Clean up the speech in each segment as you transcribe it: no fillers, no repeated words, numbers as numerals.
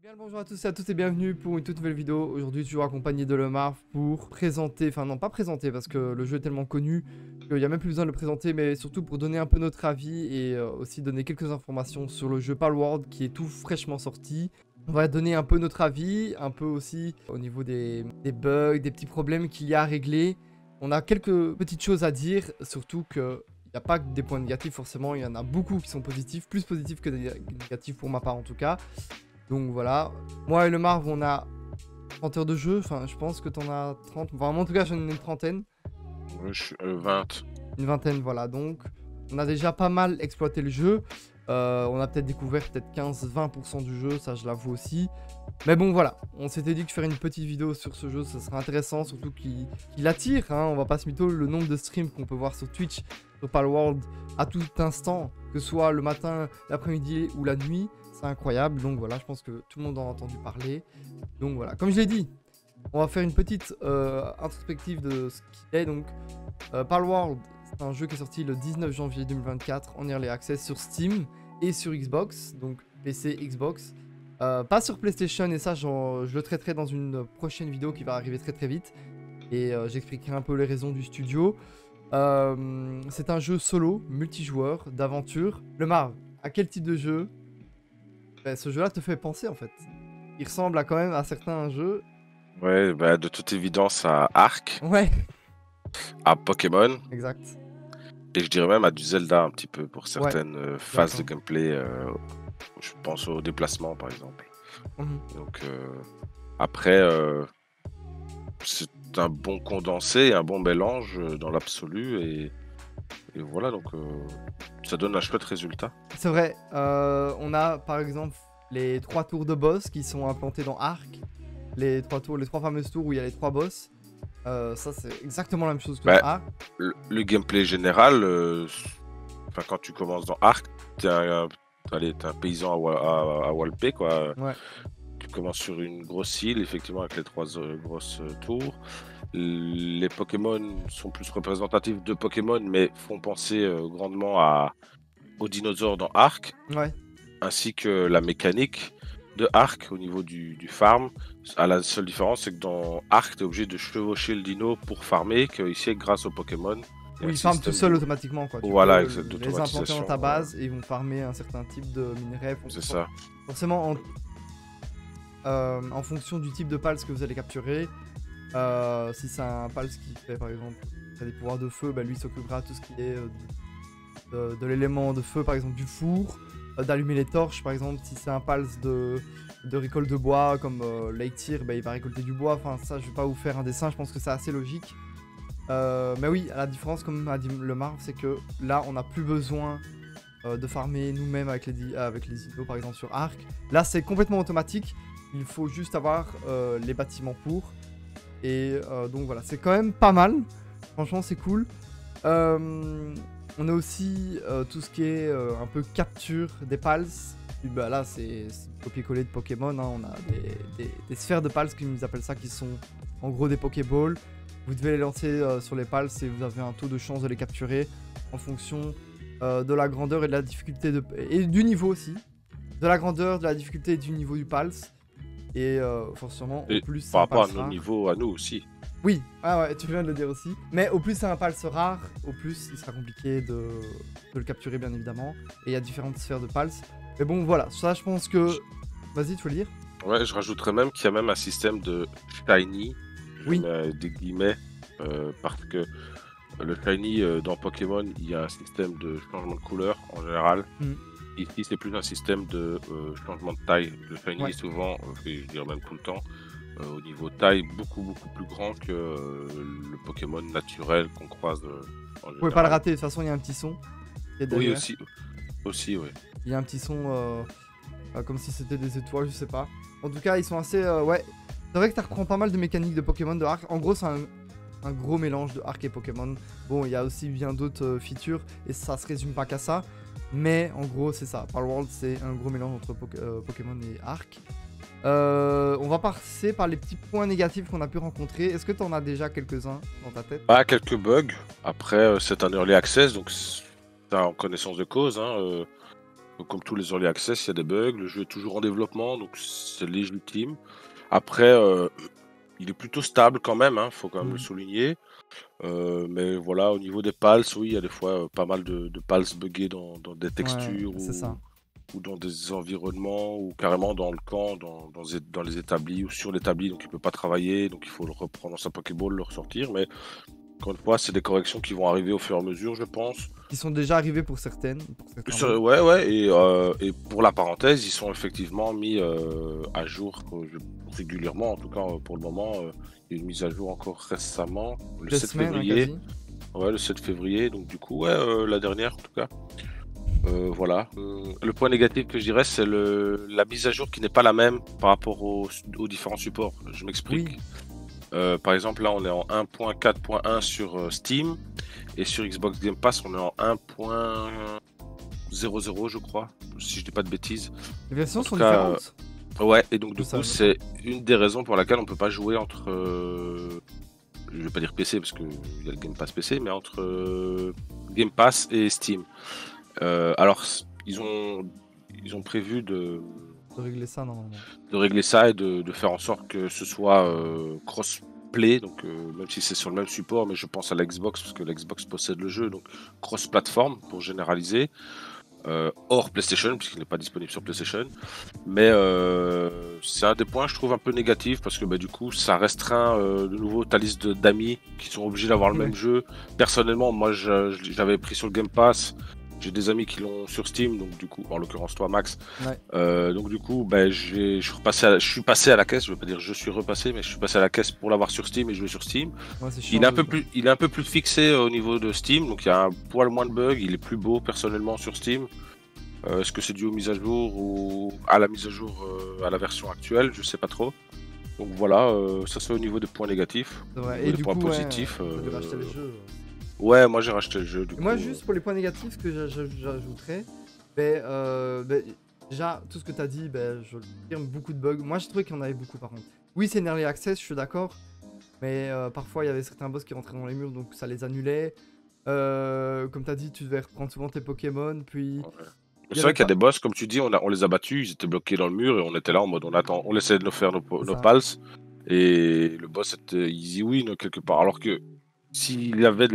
Bien le bonjour à tous et à toutes et bienvenue pour une toute nouvelle vidéo. Aujourd'hui toujours accompagné de Lemarv pour présenter, enfin non pas présenter parce que le jeu est tellement connu qu'il n'y a même plus besoin de le présenter, mais surtout pour donner un peu notre avis et aussi donner quelques informations sur le jeu Palworld qui est tout fraîchement sorti. On va donner un peu notre avis, un peu aussi au niveau des bugs, des petits problèmes qu'il y a à régler. On a quelques petites choses à dire, surtout que il n'y a pas que des points négatifs forcément, il y en a beaucoup qui sont positifs, plus positifs que négatifs pour ma part en tout cas. Donc voilà, moi et le Marv on a 30 heures de jeu, enfin je pense que t'en as 30, enfin moi en tout cas j'en ai une trentaine. Ouais, je suis 20. Une vingtaine voilà, donc on a déjà pas mal exploité le jeu. On a peut-être découvert peut-être 15-20% du jeu, ça je l'avoue aussi. Mais bon voilà, on s'était dit que faire une petite vidéo sur ce jeu ça serait intéressant, surtout qu'il attire, hein, on va pas se mytho, le nombre de streams qu'on peut voir sur Twitch, sur Palworld à tout instant, que ce soit le matin, l'après-midi ou la nuit. C'est incroyable, donc voilà, je pense que tout le monde en a entendu parler. Donc voilà, comme je l'ai dit, on va faire une petite introspective de ce qu'il est. Donc, Palworld, c'est un jeu qui est sorti le 19 janvier 2024 en Early Access sur Steam et sur Xbox, donc PC, Xbox. Pas sur PlayStation, et ça, je le traiterai dans une prochaine vidéo qui va arriver très très vite. Et j'expliquerai un peu les raisons du studio. C'est un jeu solo, multijoueur, d'aventure. Le Marv, à quel type de jeu ce jeu-là te fait penser en fait? Il ressemble à quand même à certains jeux. Ouais, bah, de toute évidence à Ark, Ouais, à Pokémon, exact. et je dirais même à du Zelda un petit peu pour Ouais, certaines phases de d'accord. gameplay. Je pense au déplacement par exemple. Mhm. Donc après, c'est un bon condensé, un bon mélange dans l'absolu, et voilà, donc ça donne un chouette résultat. C'est vrai, on a par exemple les 3 tours de boss qui sont implantés dans Ark. Les 3 tours, les 3 fameuses tours où il y a les 3 boss. Ça c'est exactement la même chose que dans Bah, Ark. le gameplay général, enfin, quand tu commences dans Ark, allez, t'es un paysan à Walpé, quoi. Ouais, Tu commences sur une grosse île, effectivement, avec les 3 grosses tours. Les Pokémon sont plus représentatifs de Pokémon, mais font penser grandement aux dinosaures dans Ark, ouais. ainsi que la mécanique de Ark au niveau du farm. La seule différence, c'est que dans Ark, tu es obligé de chevaucher le dino pour farmer, qu'ici, grâce aux Pokémon, il y a Oui, un ils farment tout système seul automatiquement quoi. Tu voilà, peux les implanter dans d'automatisation. ta base et ils vont farmer un certain type de minerai. C'est ça. Forcément en fonction du type de pulse que vous allez capturer. Si c'est un pulse qui fait par exemple qui a des pouvoirs de feu, bah, lui s'occupera de tout ce qui est de l'élément de feu, par exemple du four, d'allumer les torches par exemple. Si c'est un pulse de récolte de bois comme Leiktir, bah, il va récolter du bois. Enfin ça je vais pas vous faire un dessin, je pense que c'est assez logique. Mais oui, la différence comme a dit le Marv, c'est que là on n'a plus besoin de farmer nous-mêmes avec les îlots par exemple sur Ark. Là c'est complètement automatique. Il faut juste avoir les bâtiments pour. Et donc voilà, c'est quand même pas mal. Franchement, c'est cool. On a aussi tout ce qui est un peu capture des pals. Et bah, là, c'est copier-coller de Pokémon. Hein. On a des sphères de pals, comme ils appellent ça, qui sont en gros des Pokéballs. Vous devez les lancer sur les pals et vous avez un taux de chance de les capturer en fonction de la grandeur et de la difficulté et du niveau aussi. De la grandeur, de la difficulté et du niveau du pals. Et forcément, au plus c'est Par un rapport à pals nos rare. niveaux, à nous aussi. Oui, ah ouais, tu viens de le dire aussi. Mais au plus c'est un pals rare, au plus il sera compliqué de le capturer, bien évidemment. Et il y a différentes sphères de pals. Mais bon, voilà, ça je pense que. Vas-y, tu veux le dire? Ouais, je rajouterais même qu'il y a même un système de shiny, je Oui. mets des guillemets, parce que le shiny dans Pokémon, il y a un système de changement de couleur en général. Ici, c'est plus un système de changement de taille. Le shiny Ouais. est souvent, et je dirais même tout le temps, au niveau taille, beaucoup plus grand que le Pokémon naturel qu'on croise en Vous pouvez pas le général. rater, de toute façon il y a un petit son qui est Oui, derrière. aussi, oui. Il y a un petit son comme si c'était des étoiles, je sais pas. En tout cas, ils sont assez. Ouais. C'est vrai que tu reprends pas mal de mécaniques de Pokémon de Arc. En gros, c'est un gros mélange de Arc et Pokémon. Bon, il y a aussi bien d'autres features et ça se résume pas qu'à ça. Mais en gros, c'est ça. Palworld, c'est un gros mélange entre Pokémon et Arc. On va passer par les petits points négatifs qu'on a pu rencontrer. Est-ce que tu en as déjà quelques-uns dans ta tête? Ah, quelques bugs. Après, c'est un early access, donc c'est en connaissance de cause. Hein, Donc, comme tous les early access, il y a des bugs. Le jeu est toujours en développement, donc c'est légitime. Après, il est plutôt stable quand même, hein, faut quand même le souligner. Mais voilà, au niveau des pals, oui, il y a des fois pas mal de pals buggés dans des textures c'est ça. ou dans des environnements ou carrément dans le camp, dans les établis ou sur l'établi, donc il peut pas travailler, donc il faut le reprendre dans sa Pokéball, le ressortir. Mais encore une fois, c'est des corrections qui vont arriver au fur et à mesure, je pense. Qui sont déjà arrivés pour certains Ouais, et pour la parenthèse, ils sont effectivement mis à jour régulièrement, en tout cas pour le moment. Il y a une mise à jour encore récemment, le 7 février. Ouais, le 7 février, donc du coup, ouais, la dernière en tout cas. Voilà. Le point négatif que je dirais, c'est la mise à jour qui n'est pas la même par rapport aux différents supports. Je m'explique. Oui. Par exemple, là, on est en 1.4.1 sur Steam et sur Xbox Game Pass, on est en 1.00, je crois, si je dis pas de bêtises. Les versions sont différentes. Ouais, et donc du coup, c'est une des raisons pour laquelle on peut pas jouer entre, je vais pas dire PC parce qu'il y a le Game Pass PC, mais entre Game Pass et Steam. Alors, ils ont prévu de régler ça normalement. De régler ça et de faire en sorte que ce soit cross-play, donc même si c'est sur le même support, mais je pense à la Xbox parce que la Xbox possède le jeu, donc cross-platform pour généraliser, hors PlayStation puisqu'il n'est pas disponible sur PlayStation. Mais c'est un des points je trouve un peu négatif parce que du coup ça restreint de nouveau ta liste d'amis qui sont obligés d'avoir le même jeu. Personnellement, moi j'avais pris sur le Game Pass. J'ai des amis qui l'ont sur Steam, donc du coup, en l'occurrence toi Max. Donc du coup, je suis passé à la caisse. Je veux pas dire je suis repassé, mais je suis passé à la caisse pour l'avoir sur Steam et jouer sur Steam. Il est un peu plus fixé au niveau de Steam, donc il y a un poil moins de bugs. Il est plus beau personnellement sur Steam. Est-ce que c'est dû aux mises à jour ou à la mise à jour à la version actuelle? Je sais pas trop. Donc voilà, ça c'est au niveau des points négatifs. Et du points coup, positifs. racheter le jeu. Ouais, moi j'ai racheté le jeu. Moi, juste pour les points négatifs que j'ajouterais, déjà, tout ce que tu as dit, je le confirme, beaucoup de bugs. Moi, j'ai trouvé qu'il y en avait beaucoup par contre. Oui, c'est une early access, je suis d'accord, mais parfois il y avait certains boss qui rentraient dans les murs, donc ça les annulait. Comme tu as dit, tu devais reprendre souvent tes Pokémon, puis. Ouais. C'est vrai qu'il y a des boss, comme tu dis, on les a battus, ils étaient bloqués dans le mur et on était là en mode on attend, on essaie de nous faire nos pals et le boss était easy win quelque part. Alors que s'il y avait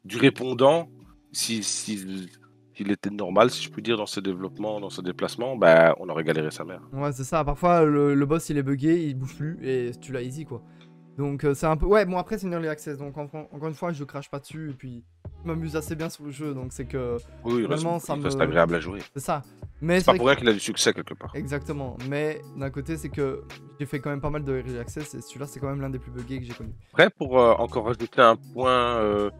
du répondant, s'il était normal, si je puis dire, dans ses développements, dans ses déplacements, on aurait galéré sa mère. Ouais, c'est ça. Parfois, le boss il est bugué, il bouge plus et tu l'as easy quoi. Donc c'est un peu. Ouais, bon, après, c'est une early access. Donc encore une fois, je crache pas dessus et puis je m'amuse assez bien sur le jeu. Donc c'est que. Oui, vraiment, ça reste agréable à jouer. C'est ça. Mais c'est pas pour rien qu'il a du succès quelque part. Exactement. Mais d'un côté, c'est que j'ai fait quand même pas mal de early access et celui-là, c'est quand même l'un des plus buggés que j'ai connu. Après, pour encore rajouter un point.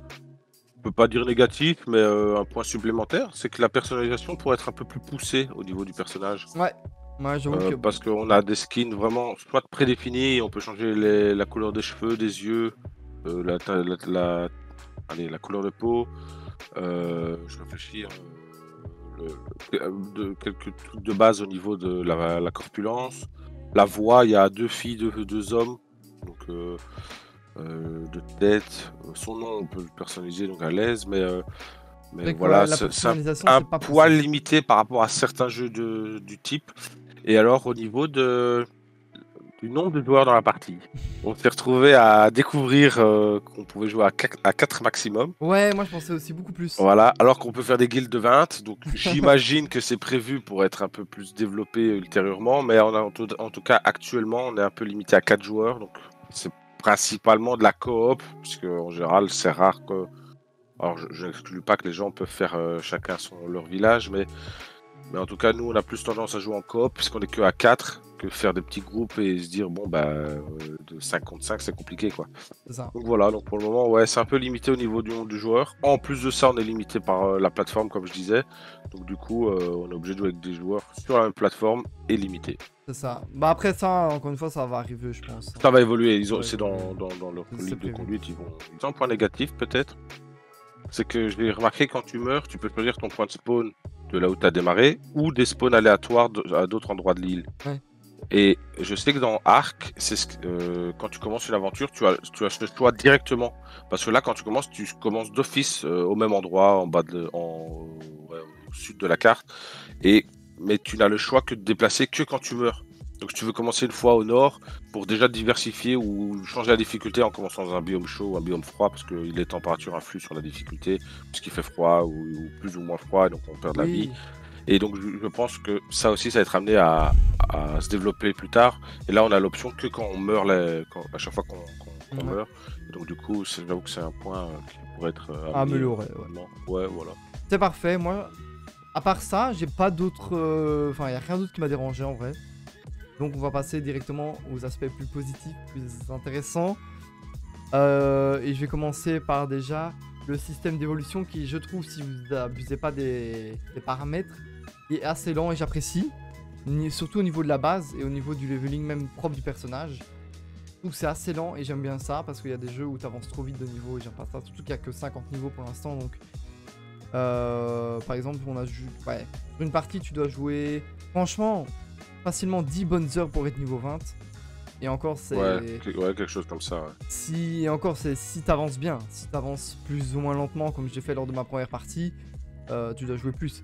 On peut pas dire négatif, mais un point supplémentaire, c'est que la personnalisation pourrait être un peu plus poussée au niveau du personnage. Ouais, j'avoue que... Parce qu'on a des skins vraiment soit prédéfinis, on peut changer la couleur des cheveux, des yeux, la couleur de peau. Je réfléchis, quelques trucs de base au niveau de la corpulence. La voix, il y a 2 filles, 2 hommes. Donc de tête, son nom on peut le personnaliser donc à l'aise, mais voilà, c'est un poil limité par rapport à certains jeux du type. Et alors au niveau du nombre de joueurs dans la partie, on s'est retrouvé à découvrir qu'on pouvait jouer à 4 maximum. Ouais, moi je pensais aussi beaucoup plus. Voilà, alors qu'on peut faire des guildes de 20, donc j'imagine que c'est prévu pour être un peu plus développé ultérieurement, mais en tout cas actuellement on est un peu limité à 4 joueurs, donc c'est principalement de la coop, puisque en général c'est rare que. Alors je n'exclus pas que les gens peuvent faire chacun leur village, mais en tout cas nous on a plus tendance à jouer en coop, puisqu'on est que à 4, que faire des petits groupes et se dire bon de 5 contre 5 c'est compliqué quoi. C'est ça. Donc voilà, donc pour le moment ouais c'est un peu limité au niveau du nombre de joueurs. En plus de ça on est limité par la plateforme comme je disais, donc du coup on est obligé de jouer avec des joueurs sur la même plateforme et limité. C'est ça. Après ça, encore une fois, ça va arriver, je pense. Ça va évoluer. C'est dans leur politique de conduite. Ils ont un point négatif, peut-être. C'est que j'ai remarqué, quand tu meurs, tu peux choisir ton point de spawn de là où tu as démarré ou des spawns aléatoires à d'autres endroits de l'île. Ouais. Et je sais que dans Ark, quand tu commences une aventure, tu as ce choix directement. Parce que là, quand tu commences d'office au même endroit, en bas sud de la carte. Mais tu n'as le choix que de déplacer que quand tu meurs. Donc si tu veux commencer une fois au nord, pour déjà diversifier ou changer la difficulté en commençant dans un biome chaud ou un biome froid, parce que les températures influent sur la difficulté, puisqu'il fait froid ou plus ou moins froid, donc on perd de la vie. Oui, Et donc je pense que ça aussi, ça va être amené à se développer plus tard. Et là, on a l'option que quand on meurt, à chaque fois qu'on ouais. meurt. Et donc du coup, j'avoue que c'est un point qui pourrait être amené. Améliorer, ouais. Vraiment. Ouais, voilà. C'est parfait, moi, à part ça, j'ai pas d'autres... Enfin, il a rien d'autre qui m'a dérangé en vrai. Donc on va passer directement aux aspects plus positifs, plus intéressants. Et je vais commencer par déjà le système d'évolution qui, je trouve, si vous n'abusez pas des paramètres, est assez lent et j'apprécie. Surtout au niveau de la base et au niveau du leveling même propre du personnage. Je trouve que c'est assez lent et j'aime bien ça parce qu'il y a des jeux où tu avances trop vite de niveau et j'aime pas ça. Surtout qu'il n'y a que 50 niveaux pour l'instant. Donc, par exemple, on a ouais, sur une partie, tu dois jouer franchement facilement 10 bonnes heures pour être niveau 20. Et encore, c'est. Ouais, quelque chose comme ça. Ouais. Et encore, c'est si t'avances bien. Si t'avances plus ou moins lentement, comme j'ai fait lors de ma première partie, tu dois jouer plus.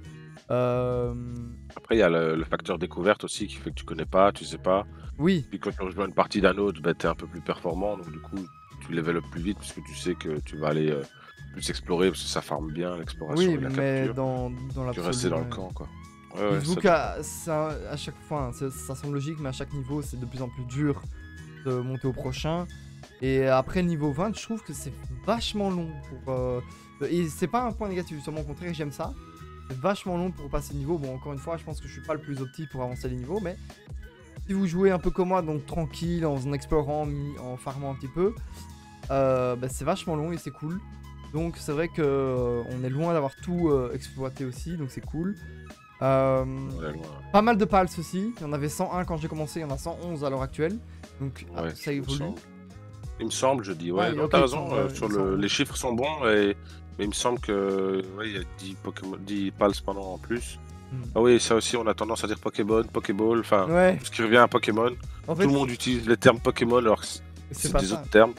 Après, il y a le facteur découverte aussi qui fait que tu connais pas, tu sais pas. Oui, Puis quand tu rejoins une partie d'un autre, bah, tu es un peu plus performant. Donc du coup, tu level up plus vite puisque tu sais que tu vas aller plus explorer parce que ça farme bien l'exploration oui, et la mais capture. dans Tu l'absolu. restes dans le Ouais. camp, quoi. Ouais, Il ouais, faut ça qu'à à chaque fois, ça semble logique, mais à chaque niveau, c'est de plus en plus dur de monter au prochain. Et après le niveau 20, je trouve que c'est vachement long. Et c'est pas un point négatif, justement, au contraire, j'aime ça. C'est vachement long pour passer le niveau. Bon, encore une fois, je pense que je suis pas le plus opti pour avancer les niveaux, mais si vous jouez un peu comme moi, donc tranquille, en explorant, en farmant un petit peu, bah, c'est vachement long et c'est cool. Donc c'est vrai que on est loin d'avoir tout exploité aussi, donc c'est cool. ouais, loin. Pas mal de pals aussi. Il y en avait 101 quand j'ai commencé, il y en a 111 à l'heure actuelle. Donc Ouais, ça il me évolue. semble. Il me semble, je dis. Ouais, Ouais, non, ok, t'as raison. il me semble. Les chiffres sont bons, mais il me semble que ouais, il y a 10 Pokémon, 10 pals pendant en plus. Hmm. Ah oui, ça aussi, on a tendance à dire Pokéball, Pokéball, enfin, Ouais, tout ce qui revient à Pokémon. en Tout fait, le monde utilise les termes Pokémon alors que c'est c'est pas des ça. autres termes.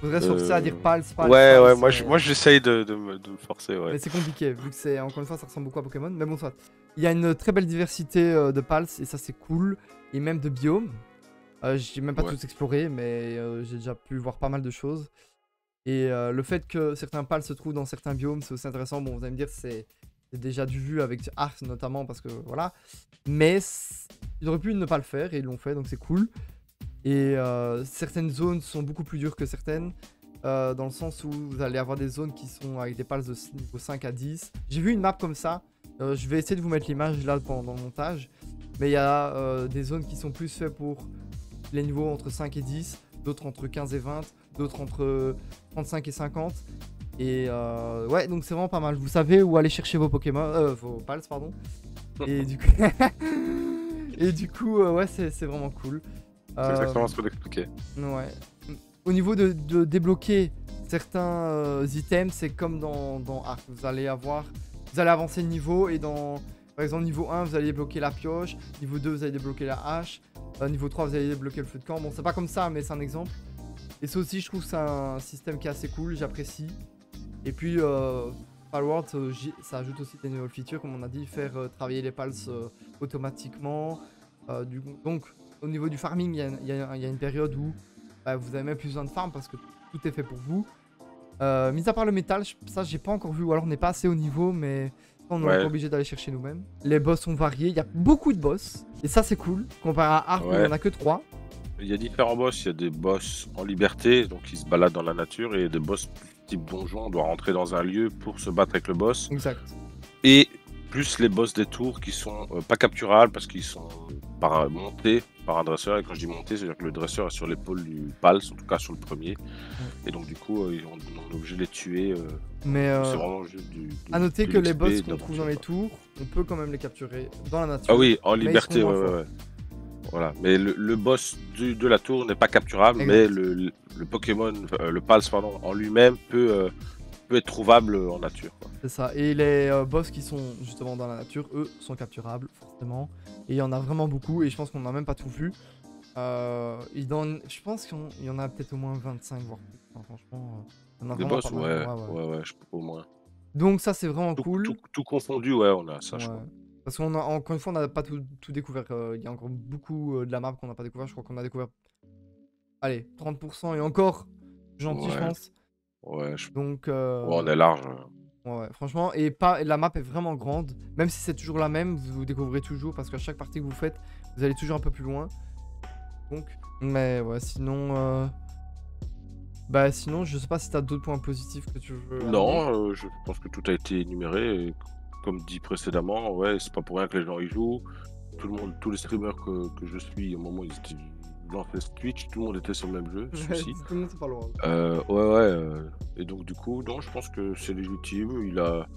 Faudrait se forcer à dire pals, Ouais, ouais, mais... moi j'essaye de me forcer, ouais. Mais c'est compliqué, vu que c'est, encore une fois, ça ressemble beaucoup à Pokémon. Mais bon, soit. Il y a une très belle diversité de pals, et ça c'est cool. Et même de biomes. J'ai même pas Ouais. tous exploré, mais j'ai déjà pu voir pas mal de choses. Et le fait que certains pals se trouvent dans certains biomes, c'est aussi intéressant. Bon, vous allez me dire, c'est déjà du vu avec Arc notamment, parce que voilà. Mais ils auraient pu ne pas le faire, et ils l'ont fait, donc c'est cool. Et certaines zones sont beaucoup plus dures que certaines. Dans le sens où vous allez avoir des zones qui sont avec des pals de niveau 5 à 10. J'ai vu une map comme ça. Je vais essayer de vous mettre l'image là pendant le montage. Mais il y a des zones qui sont plus faites pour les niveaux entre 5 et 10, d'autres entre 15 et 20, d'autres entre 35 et 50. Et ouais, donc c'est vraiment pas mal. Vous savez où aller chercher vos Pokémon, vos pals, pardon. Et du coup, ouais, c'est vraiment cool. C'est exactement ce qu'on expliquait. Ouais. Au niveau de débloquer certains items, c'est comme dans Arc. Vous allez avancer le niveau et par exemple, niveau 1, vous allez débloquer la pioche. Niveau 2, vous allez débloquer la hache. Niveau 3, vous allez débloquer le feu de camp. Bon, c'est pas comme ça, mais c'est un exemple. Et ça aussi, je trouve que c'est un système qui est assez cool. J'apprécie. Et puis, Palworld, ça ajoute aussi des nouvelles features, comme on a dit, faire travailler les pals automatiquement. Donc, au niveau du farming, il y a une période où vous avez même plus besoin de farm parce que tout est fait pour vous. Mis à part le métal, ça j'ai pas encore vu, ou alors on n'est pas assez haut niveau, mais on n'est pas obligé d'aller chercher nous-mêmes. Les boss sont variés, il y a beaucoup de boss, et ça c'est cool, comparé à Arc où il n'y en a que 3. Il y a différents boss, il y a des boss en liberté, donc qui se baladent dans la nature, et des boss type donjon, on doit rentrer dans un lieu pour se battre avec le boss. Exact. Et plus les boss des tours qui sont pas capturables parce qu'ils sont montés par un dresseur. Et quand je dis monté, c'est-à-dire que le dresseur est sur l'épaule du pals, en tout cas sur le premier. Et donc du coup, on est obligé de les tuer. Mais c'est vraiment juste à noter que les boss qu'on trouve dans les tours, on peut quand même les capturer dans la nature. Ah oui, en liberté, ouais. Voilà, mais le boss de la tour n'est pas capturable, exact. Mais le Pokémon, le pals pardon, en lui-même peut être trouvable en nature. C'est ça, et les boss qui sont justement dans la nature, eux, sont capturables, forcément. Et il y en a vraiment beaucoup, et je pense qu'on n'a même pas tout vu. Je pense qu'il y en a peut-être au moins 25, voire plus. Enfin, franchement, il y en a des vraiment boss, pas mal. Ouais, je peux au moins. Donc ça, c'est vraiment cool. Tout confondu, ouais, on a ça, je Ouais. crois. Parce qu'on a, encore une fois, on n'a pas tout découvert. Il y a encore beaucoup de la map qu'on n'a pas découvert. Je crois qu'on a découvert, allez, 30% et encore gentil, je Ouais, pense. ouais, Donc, ouais, on est large. ouais, franchement, et pas, la map est vraiment grande. Même si c'est toujours la même, vous découvrez toujours parce qu'à chaque partie que vous faites, vous allez toujours un peu plus loin. Donc, mais ouais, sinon, bah sinon, je sais pas si t'as d'autres points positifs que tu veux amener. Non, je pense que tout a été énuméré. Et comme dit précédemment, ouais, c'est pas pour rien que les gens y jouent. Tout le monde, tous les streamers que je suis, au moment où ils lançaient Twitch, tout le monde était sur le même jeu, Ouais, celui-ci. tout le monde, c'est pas loin. Et donc du coup, non, je pense que c'est légitime. Il a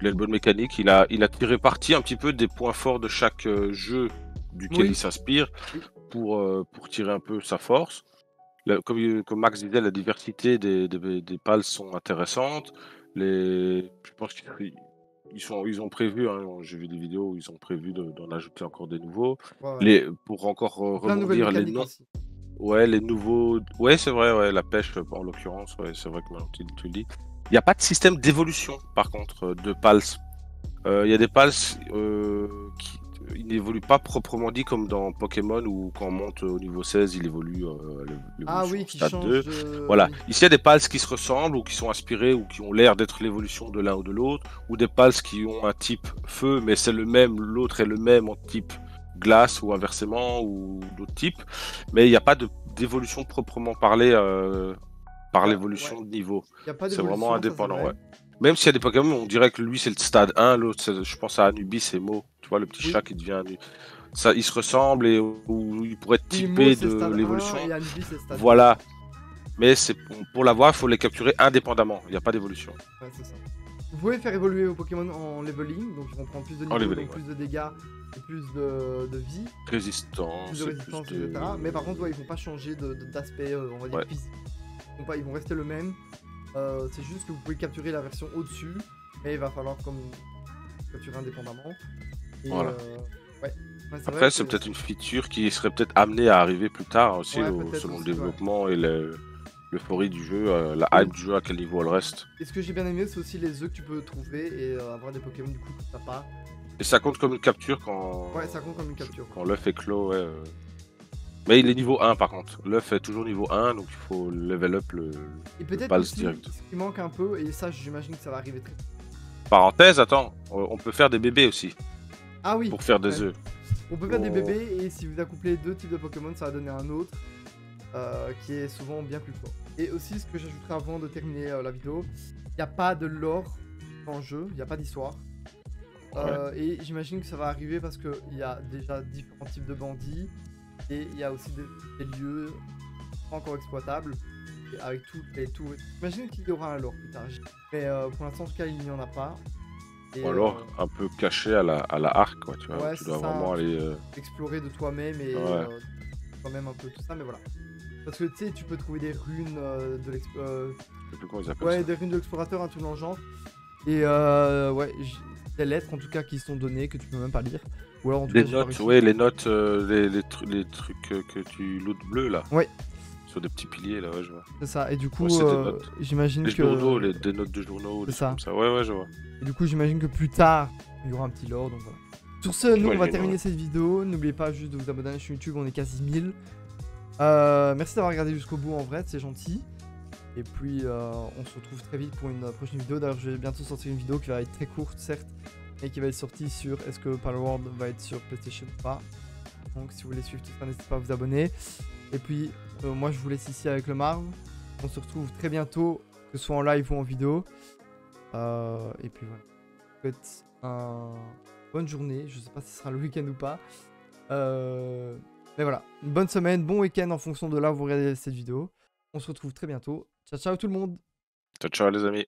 une bonne mécanique. Il a tiré parti un petit peu des points forts de chaque jeu duquel il Oui, s'inspire oui. pour tirer un peu sa force. Comme Max disait, la diversité des pales sont intéressantes. Je pense ils ont prévu, hein, j'ai vu des vidéos où ils ont prévu d'en ajouter encore des nouveaux. Ouais, ouais. Pour encore Plein de nouvelles rebondir, les mécaniques noms. aussi. Ouais, les nouveaux. Ouais, c'est vrai, ouais, la pêche en l'occurrence, ouais, c'est vrai que maintenant tu le dis. Il n'y a pas de système d'évolution, par contre, de pals. Il y a des pals qui ils n'évoluent pas proprement dit comme dans Pokémon où quand on monte au niveau 16, il évolue Ah l'évolution oui, au qui stade change 2. de... Voilà. Oui. Ici, il y a des pals qui se ressemblent ou qui sont inspirés ou qui ont l'air d'être l'évolution de l'un ou de l'autre, ou des pals qui ont un type feu, mais c'est le même, l'autre est le même en type glace ou inversement ou d'autres types. Mais il n'y a pas d'évolution proprement parlée par Ouais. l'évolution de niveau. Y a pas C'est vraiment d'évolution, ça c'est indépendant, vrai. ouais. Même s'il y a des Pokémon, on dirait que lui c'est le stade 1, l'autre je pense à Anubis et Mo, tu vois le petit chat Oui. qui devient ça, ils se ressemblent et où ils pourraient être Oui, Mo typés c'est de stade 1 l'évolution. et Anubis c'est stade 2. Voilà. Mais c'est pour l'avoir, il faut les capturer indépendamment. Il n'y a pas d'évolution. Ouais, c'est ça. Vous pouvez faire évoluer vos Pokémon en leveling, donc ils vont prendre plus de En niveau, leveling, donc ouais. plus de dégâts et plus de vie, plus de Résistance et plus résistance, etc. de. Mais par contre, ouais, ils vont pas changer d'aspect, on va dire, Ouais. physique. Ils vont rester le même. C'est juste que vous pouvez capturer la version au-dessus, mais il va falloir comme capturer indépendamment. Et Voilà. ouais. Ouais, c'est vrai Après, que c'est peut-être une feature qui serait peut-être amenée à arriver plus tard aussi, ouais, peut-être selon le aussi, ouais. développement et l'euphorie du jeu, la Et, hype du jeu, à quel niveau elle reste. et ce que j'ai bien aimé, c'est aussi les œufs que tu peux trouver et avoir des Pokémon du coup que t'as pas. Et ça compte comme une capture Ouais, ça compte comme une capture. quand l'œuf est clos, ouais. Mais il est niveau 1 par contre. L'œuf est toujours niveau 1, donc il faut level up Et le peut-être pals aussi, direct. ce qui manque un peu, et ça j'imagine que ça va arriver très vite. Parenthèse, attends, on peut faire des bébés aussi, Ah oui, pour faire des ouais. œufs. On peut faire des bébés et si vous accouplez deux types de Pokémon, ça va donner un autre qui est souvent bien plus fort. Et aussi, ce que j'ajouterai avant de terminer la vidéo, il n'y a pas de lore en jeu, il n'y a pas d'histoire. Ouais. Et j'imagine que ça va arriver parce qu'il y a déjà différents types de bandits et il y a aussi des lieux pas encore exploitables et avec toutes les tours. J'imagine qu'il y aura un lore plus tard. Mais pour l'instant, en tout cas, il n'y en a pas. Et, Ou alors un peu caché à la arc, quoi, tu vois, où ouais, tu c'est dois ça, vraiment aller. explorer de toi-même et Ouais, toi-même un peu tout ça, mais voilà. Parce que tu sais, tu peux trouver des runes je sais plus comment ils appellent ouais, ça. des runes de l'explorateur, un truc dans le genre. Et ouais, des lettres en tout cas qui sont données que tu peux même pas lire. Ou alors en tout Les cas, j'ai pas notes, réussi. ouais, les notes, les trucs que tu loot bleu là, Ouais, sur des petits piliers là, ouais, je vois. c'est ça. Et du Ouais, coup, c'est des notes. j'imagine Les journaux, que. des notes de journaux, C'est des trucs ça. comme ça. Ouais, ouais, je vois. Et du coup, j'imagine que plus tard, il y aura un petit lore, donc voilà. Sur ce, nous, on va J'imagine, terminer ouais. cette vidéo. N'oubliez pas juste de vous abonner à la chaîne YouTube, on est quasi 1000. Merci d'avoir regardé jusqu'au bout, en vrai, c'est gentil. Et puis, on se retrouve très vite pour une prochaine vidéo. D'ailleurs, je vais bientôt sortir une vidéo qui va être très courte, certes, et qui va être sortie sur est-ce que Palworld va être sur PlayStation ou pas. Donc, si vous voulez suivre tout ça, n'hésitez pas à vous abonner. Et puis, moi, je vous laisse ici avec le Marv. On se retrouve très bientôt, que ce soit en live ou en vidéo. Et puis voilà. Je vous souhaite une bonne journée. Je sais pas si ce sera le week-end ou pas. Mais voilà, une bonne semaine, bon week-end en fonction de là où vous regardez cette vidéo. On se retrouve très bientôt. Ciao, ciao tout le monde. Ciao, ciao les amis.